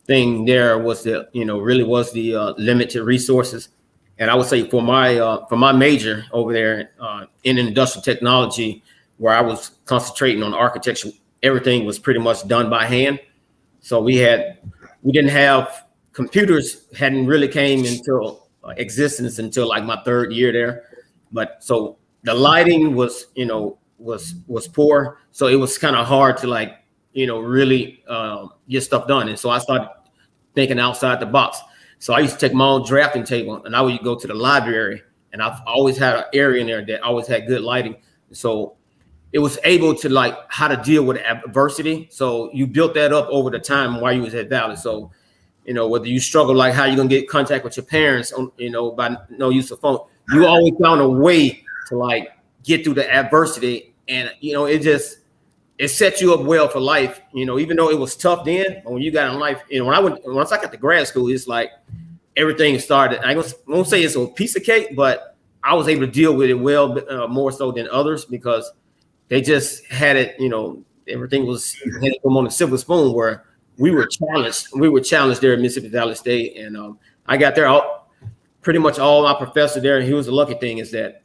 thing there was really was the limited resources. And I would say for my major over there in industrial technology, where I was concentrating on architecture, everything was pretty much done by hand. So we didn't have computers, hadn't really came into existence until like my third year there. But so the lighting was poor. So it was kind of hard to really get stuff done. And so I started thinking outside the box. So I used to take my own drafting table, and I would go to the library, and I've always had an area in there that always had good lighting. So it was able to how to deal with adversity. So you built that up over the time while you was at Valley. So, whether you struggle, how you're going to get contact with your parents, by no use of phone, you always found a way to get through the adversity. And, it set you up well for life, even though it was tough then. When you got in life, once I got to grad school, it's like everything started. I won't say it's a piece of cake, but I was able to deal with it well, more so than others, because they just had it, everything was had them on a silver spoon, where we were challenged. We were challenged there at Mississippi Valley State. And I got there, pretty much all my professors there. And here's the lucky thing is that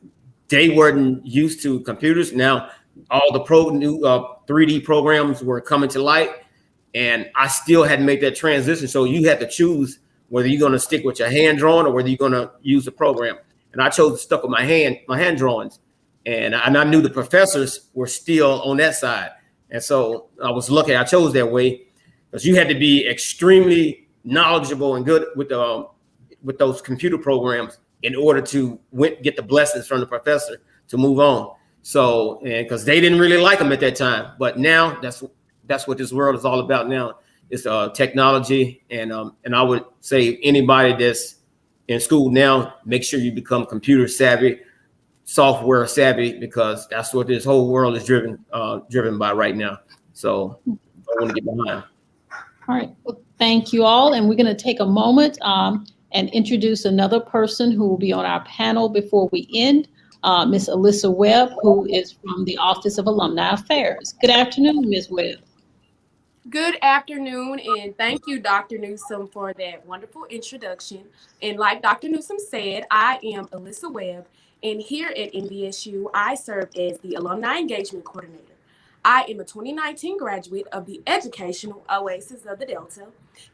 they weren't used to computers. Now, all the new 3D programs were coming to light, and I still hadn't made that transition. So you had to choose whether you're going to stick with your hand drawing or whether you're going to use the program. And I chose to stick with my hand drawings. And I knew the professors were still on that side. And so I was lucky I chose that way, because you had to be extremely knowledgeable and good with those computer programs in order to get the blessings from the professor to move on. So, and because they didn't really like them at that time, but now that's what this world is all about now. It's technology, and I would say anybody that's in school now, make sure you become computer savvy, software savvy, because that's what this whole world is driven by right now. So I want to get behind. All right. Well, thank you all, and we're going to take a moment and introduce another person who will be on our panel before we end. Ms. Alyssa Webb, who is from the Office of Alumni Affairs. Good afternoon, Ms. Webb. Good afternoon, and thank you, Dr. Newsom, for that wonderful introduction. And like Dr. Newsom said, I am Alyssa Webb, and here at MVSU, I serve as the Alumni Engagement Coordinator. I am a 2019 graduate of the Educational Oasis of the Delta,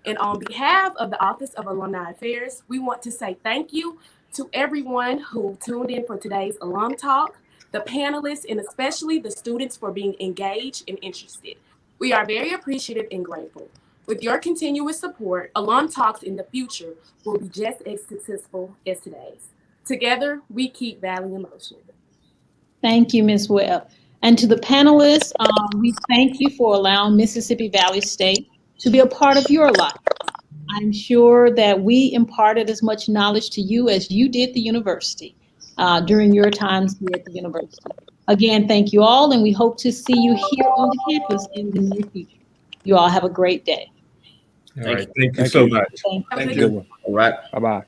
and on behalf of the Office of Alumni Affairs, we want to say thank you to everyone who tuned in for today's alumTalk, the panelists, and especially the students for being engaged and interested. We are very appreciative and grateful. With your continuous support, alumTalks in the future will be just as successful as today's. Together, we keep Valley in motion. Thank you, Ms. Webb. And to the panelists, we thank you for allowing Mississippi Valley State to be a part of your life. I'm sure that we imparted as much knowledge to you as you did the university during your times here at the university. Again, thank you all, and we hope to see you here on the campus in the near future. You all have a great day. All right. Thank you so much. Thank you. Thank you. All right. Bye-bye.